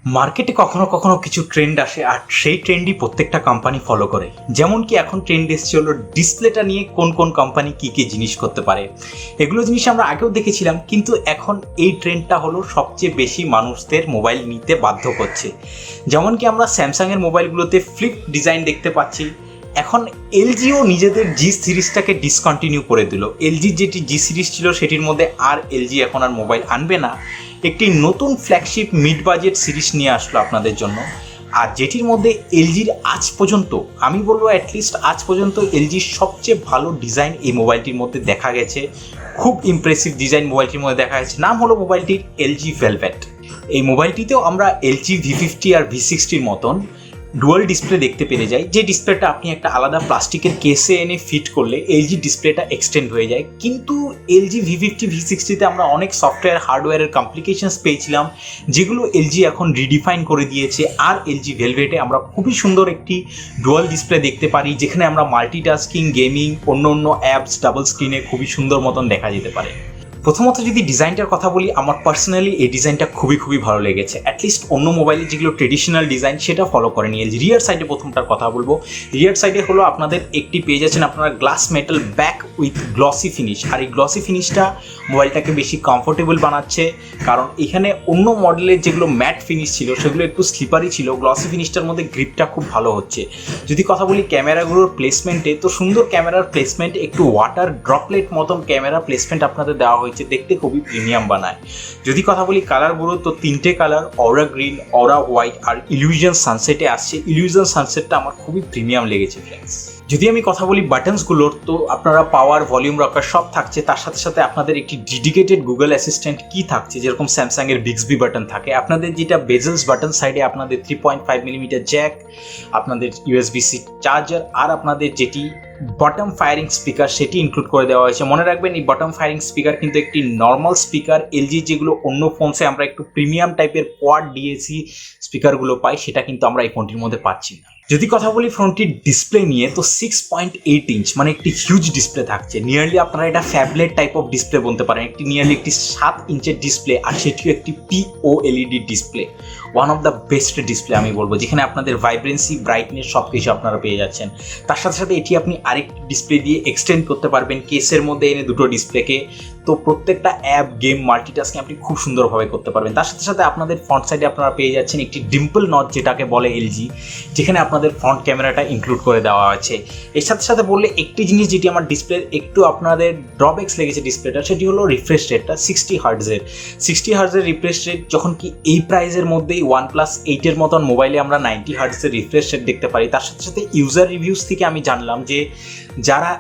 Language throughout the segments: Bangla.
মার্কেটে কখনো কখনো কিছু ট্রেন্ড আসে আর সেই ট্রেন্ডই প্রত্যেকটা কোম্পানি ফলো করে। যেমন কি এখন ট্রেন্ড এসছে হলো ডিসপ্লেটা নিয়ে কোন কোন কোম্পানি কী কী জিনিস করতে পারে। এগুলো জিনিস আমরা আগেও দেখেছিলাম, কিন্তু এখন এই ট্রেন্ডটা হলো সবচেয়ে বেশি মানুষদের মোবাইল নিতে বাধ্য করছে। যেমন কি আমরা স্যামসাংয়ের মোবাইলগুলোতে ফ্লিপ ডিজাইন দেখতে পাচ্ছি। এখন এলজিও নিজেদের জি সিরিজটাকে ডিসকন্টিনিউ করে দিল। এলজির যেটি জি সিরিজ ছিল সেটির মধ্যে আর এলজি এখন আর মোবাইল আনবে না। একটি নতুন ফ্ল্যাগশিপ মিড বাজেট সিরিজ নিয়ে আসলো আপনাদের জন্য, আর যেটির মধ্যে এলজির আজ পর্যন্ত, আমি বলবো অ্যাটলিস্ট আজ পর্যন্ত এলজির সবচেয়ে ভালো ডিজাইন এই মোবাইলটির মধ্যে দেখা গেছে। খুব ইমপ্রেসিভ ডিজাইন মোবাইলটির মধ্যে দেখা গেছে। নাম হলো মোবাইলটির এলজি ভেলভেট। এই মোবাইলটিতেও আমরা এলজি V50 আর V60 মতন ডুয়াল ডিসপ্লে দেখতে পেরে যাই, যে ডিসপ্লেটা আপনি একটা আলাদা প্লাস্টিকের কেসে এনে ফিট করলে এলজি ডিসপ্লেটা এক্সটেন্ড হয়ে যায়। কিন্তু এলজি V50 V60তে আমরা অনেক সফটওয়্যার হার্ডওয়্যারের কমপ্লিকেশনস পেয়েছিলাম, যেগুলো এলজি এখন রিডিফাইন করে দিয়েছে। আর এলজি ভেলভেটে আমরা খুবই সুন্দর একটি ডুয়াল ডিসপ্লে দেখতে পারি, যেখানে আমরা মাল্টিটাস্কিং, গেমিং, অন্য অ্যাপস ডাবল স্ক্রিনে খুবই সুন্দর মতন দেখা যেতে পারে। প্রথমত যদি ডিজাইনটার কথা বলি, আমার পার্সোনালি এই ডিজাইনটা খুবই ভালো লেগেছে। অ্যাটলিস্ট অন্য মোবাইলে যেগুলো ট্রেডিশনাল ডিজাইন সেটা ফলো করেনি এলজি। রিয়ার সাইডে প্রথমটার কথা বলবো। রিয়ার সাইডে হলো আপনাদের একটি পেয়ে যাচ্ছেন আপনারা glass metal back with glossy finish. আর এই গ্লসি ফিনিশটা মোবাইলটাকে বেশি কমফোর্টেবল বানাচ্ছে, কারণ এখানে অন্য মডেলের যেগুলো ম্যাট ফিনিশ ছিল সেগুলো একটু স্লিপারি ছিল। গ্লসি ফিনিশটার মধ্যে গ্রিপটা খুব ভালো হচ্ছে। যদি কথা বলি ক্যামেরাগুলোর প্লেসমেন্টে, তো সুন্দর ক্যামেরার প্লেসমেন্ট, একটু ওয়াটার ড্রপলেট মতন ক্যামেরা প্লেসমেন্ট আপনাদের দেওয়া হয়েছে, দেখতে খুবই প্রিমিয়াম বানায়। যদি কথা বলি কালারগুলো, তো তিনটে কালার, অরা গ্রিন, অরা হোয়াইট আর ইলিউশন সানসেটে আসছে। ইলিউশন সানসেটটা আমার খুবই প্রিমিয়াম লেগেছে ফ্রেন্ডস। যদি আমি কথা বলি বাটনসগুলোর, তো আপনারা পাওয়ার, ভলিউম রকার সব থাকছে। তার সাথে সাথে আপনাদের একটি ডেডিকেটেড গুগল অ্যাসিস্ট্যান্ট কি থাকছে, যেরকম স্যামসাংয়ের বিক্সবি বাটন থাকে। আপনাদের যেটা বেজেলস বাটন সাইডে আপনাদের 3.5mm জ্যাক, আপনাদের USB-C চার্জার, আর আপনাদের যেটি বটম ফায়ারিং স্পিকার সেটি ইনক্লুড করে দেওয়া হয়েছে। মনে রাখবেন এই বটম ফায়ারিং স্পিকার কিন্তু একটি নর্মাল স্পিকার। এলজি যেগুলো অন্য ফোনসে আমরা একটু প্রিমিয়াম টাইপের কোয়াড ডিএসি স্পিকারগুলো পাই, সেটা কিন্তু আমরা এই ফোনটির মধ্যে পাচ্ছি না। যদি কথা বলি ফোনটির ডিসপ্লে নিয়ে, তো 6.8 ইঞ্চ মানে একটি হিউজ ডিসপ্লে থাকছে। নিয়ারলি আপনারা এটা ফ্যাবলেট টাইপ অফ ডিসপ্লে বলতে পারেন। একটি নিয়ারলি একটি 7 ইঞ্চের ডিসপ্লে, আর সেটিও একটি POLED display. One of the best display আমি বলবো, যেখানে আপনাদের ভাইব্রেন্সি, ব্রাইটনেস সব কিছু আপনারা পেয়ে যাচ্ছেন। তার সাথে সাথে এটি আপনি আরেকটি ডিসপ্লে দিয়ে এক্সটেন্ড করতে পারবেন কেসের মধ্যে এনে দুটো ডিসপ্লেকে। তো প্রত্যেকটা অ্যাপ, গেম, মাল্টিটাস্কিং আপনি খুব সুন্দরভাবে করতে পারবেন। তার সাথে সাথে আপনাদের ফ্রন্ট সাইডে আপনারা পেয়ে যাচ্ছেন একটি ডিম্পল নচ, যেটাকে বলে এলজি, যেখানে আপনাদের ফ্রন্ট ক্যামেরাটা ইনক্লুড করে দেওয়া আছে। এর সাথে সাথে বললে একটি জিনিস যেটি আমার ডিসপ্লের একটু আপনাদের ড্রব্যাকস লেগেছে ডিসপ্লেটা, সেটি হলো রিফ্রেশ রেটটা 60 হার্টজের। 60 হার্টজের রিফ্রেশ রেট, যখন কি এই প্রাইসের মধ্যেই OnePlus 8 মতন মোবাইলে আমরা 90 হার্টজের রিফ্রেশ রেট দেখতে পারি। তার সাথে সাথে ইউজার রিভিউস থেকে আমি জানলাম যে যারা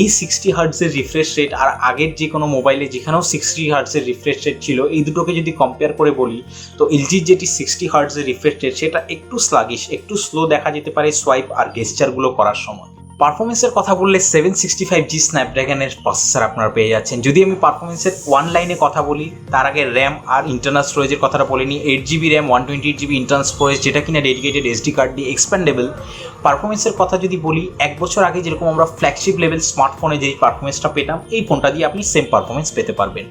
এই 60 হার্টজের রিফ্রেশ রেট আর আগের যে কোনো মোবাইলে যেখানেও 60 হার্টজের রিফ্রেশ রেট ছিল, এই দুটোকে যদি কম্পেয়ার করে বলি, তো এলজির যেটি 60 হার্টজের রিফ্রেশ রেট সেটা একটু স্লাগিশ, একটু স্লো দেখা যেতে পারে সোয়াইপ আর গেস্টারগুলো করার সময়। পারফরমেন্সের কথা বললে 765G স্ন্যাপড্রাগনের প্রসেসর আপনারা পেয়ে যাচ্ছেন। যদি আমি পারফরমেন্সের ওয়ান লাইনে কথা বলি, তার আগে র্যাম আর ইন্টারনাল স্টোরেজের কথাটা বলিনি। 8GB RAM, 128GB internal storage, যেটা কিনা ডেডিকেটেড SD কার্ড দিয়ে এক্সপ্যান্ডেবল। পারফরমেন্সের কথা যদি বলি, এক বছর আগে যেরকম আমরা ফ্ল্যাগশিপ লেভেল স্মার্টফোনে যেই পারফরমেন্সটা পেতাম, এই ফোনটা দিয়ে আপনি সেম পারফরমেন্স পেতে পারবেন।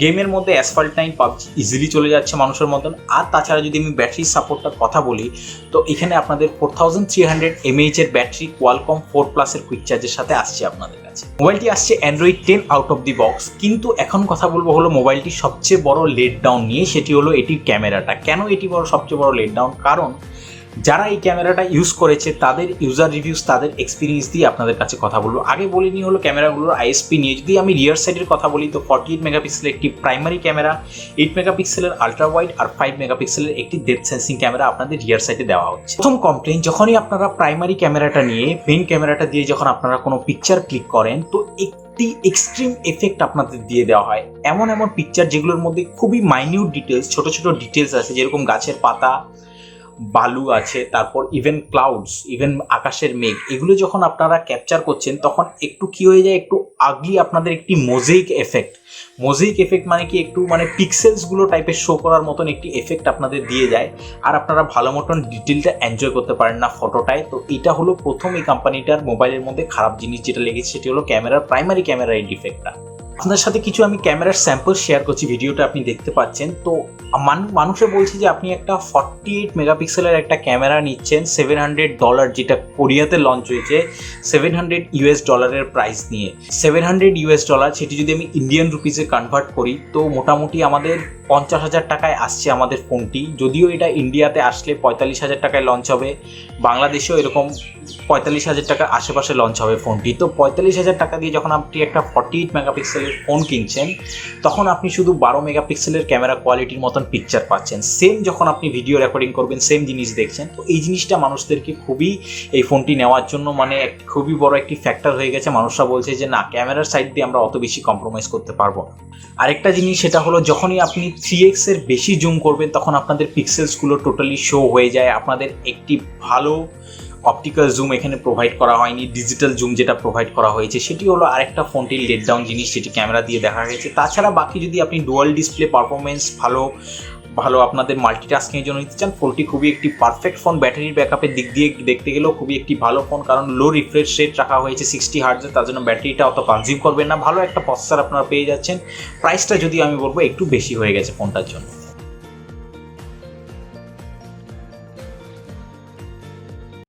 গেমের মধ্যে অ্যাসফল্ট 9, PUBG ইজিলি চলে যাচ্ছে মানুষের মতন। আর তাছাড়া যদি আমি ব্যাটারি সাপোর্টটার কথা বলি, তো এখানে আপনাদের 4300 mAh এর ব্যাটারি কোয়ালকম 4+ এর কুইক চার্জের সাথে আসছে আপনাদের কাছে। মোবাইলটি আসছে Android 10 out of the box. কিন্তু এখন কথা বলবো হলো মোবাইলটির সবচেয়ে বড় লেট ডাউন নিয়ে, সেটি হলো এটির ক্যামেরাটা। কেন এটি সবচেয়ে বড় লেট ডাউন? কারণ যারা এই ক্যামেরাটা ইউজ করেছে তাদের ইউজার রিভিউস, তাদের এক্সপিরিয়েন্স দিয়ে আপনাদের কাছে কথা বলবো। আগে বলিনি হলো ক্যামেরাগুলোর ISP নিয়ে। যদি আমি রিয়ার সাইডের কথা বলি, তো 48 মেগাপিক্সেলের একটি প্রাইমারি ক্যামেরা, 8 মেগাপিক্সেলের আলট্রা ওয়াইড আর 5 মেগাপিক্সেলের একটি ডেপথ সেন্সিং ক্যামেরা আপনাদের রিয়ার সাইডে দেওয়া হচ্ছে। প্রথম কমপ্লেন, যখনই আপনারা প্রাইমারি ক্যামেরাটা নিয়ে মেইন ক্যামেরাটা দিয়ে যখন আপনারা কোনো পিকচার ক্লিক করেন, তো একটি এক্সট্রিম এফেক্ট আপনাদের দিয়ে দেওয়া হয়। এমন পিকচার যেগুলোর মধ্যে খুবই মাইনিউট ডিটেলস, ছোট ডিটেলস আছে, যেরকম গাছের পাতা, বালু আছে, তারপর ইভেন ক্লাউডস, ইভেন আকাশের মেঘ, এগুলো যখন আপনারা ক্যাপচার করছেন তখন একটু কি হয়ে যায়, একটু আগলি আপনাদের একটি মোজাইক এফেক্ট মানে কি, একটু মানে পিক্সেলসগুলো টাইপের শো করার মতন একটি এফেক্ট আপনাদের দিয়ে যায়, আর আপনারা ভালো মতন ডিটেলটা এনজয় করতে পারেন না ফটোটায়। তো এটা হলো প্রথম এই কোম্পানিটার মোবাইলের মধ্যে খারাপ জিনিস যেটা লেগেছে, সেটি হলো প্রাইমারি ক্যামেরার এই ডিফেক্টটা। আপনার সাথে কিছু আমি ক্যামেরার স্যাম্পল শেয়ার করছি, ভিডিওটা আপনি দেখতে পাচ্ছেন। তো মানুষে বলছে যে আপনি একটা 48 মেগাপিক্সেলের একটা ক্যামেরা নিচ্ছেন $700, যেটা কোরিয়াতে লঞ্চ হয়েছে $700 প্রাইস নিয়ে। $700, সেটি যদি আমি ইন্ডিয়ান রুপিসে কনভার্ট করি তো মোটামুটি আমাদের 50,000 টাকায় আসছে আমাদের ফোনটি। যদিও এটা ইন্ডিয়াতে আসলে 45,000 টাকায় লঞ্চ হবে, বাংলাদেশেও এরকম 45,000 টাকার আশেপাশে লঞ্চ হবে ফোনটি। তো 45,000 টাকা দিয়ে যখন আপনি একটা 48 মেগাপিক্সেলের ফোন কিনছেন তখন আপনি শুধু 12 মেগাপিক্সেলের ক্যামেরা কোয়ালিটির মতন পিকচার পাচ্ছেন। সেম যখন আপনি ভিডিও রেকর্ডিং করবেন সেম জিনিস দেখছেন। তো এই জিনিসটা মানুষদেরকে খুবই এই ফোনটি নেওয়ার জন্য মানে খুবই বড় একটি ফ্যাক্টর হয়ে গেছে। মানুষরা বলছে যে না, ক্যামেরার সাইড দিয়ে আমরা অত বেশি কম্প্রোমাইজ করতে পারবো না। আরেকটা জিনিস সেটা হলো, যখনই আপনি 3x এর বেশি জুম করবেন তখন আপনাদের পিক্সেলসগুলো টোটালি শো হয়ে যায়। আপনাদের একটি ভালো অপটিক্যাল জুম এখানে প্রোভাইড করা হয়নি, ডিজিটাল জুম যেটা প্রোভাইড করা হয়েছে সেটি হলো আরেকটা ফোনটির লেট ডাউন জিনিস, যেটি ক্যামেরা দিয়ে দেখা গেছে। তাছাড়া বাকি যদি আপনি ডুয়াল ডিসপ্লে পারফরমেন্স ভালো আপনাদের মাল্টিটাস্কিংয়ের জন্য নিতে চান, ফোনটি খুবই একটি পারফেক্ট ফোন। ব্যাটারির ব্যাকআপের দিক দিয়ে দেখতে গেলেও খুবই একটি ভালো ফোন, কারণ লো রিফ্রেশ রেট রাখা হয়েছে 60 হার্টজে, তার জন্য ব্যাটারিটা অত কনজিউম করবেন না। ভালো একটা প্রসেসর আপনারা পেয়ে যাচ্ছেন। প্রাইসটা যদি আমি বলবো একটু বেশি হয়ে গেছে ফোনটার জন্য।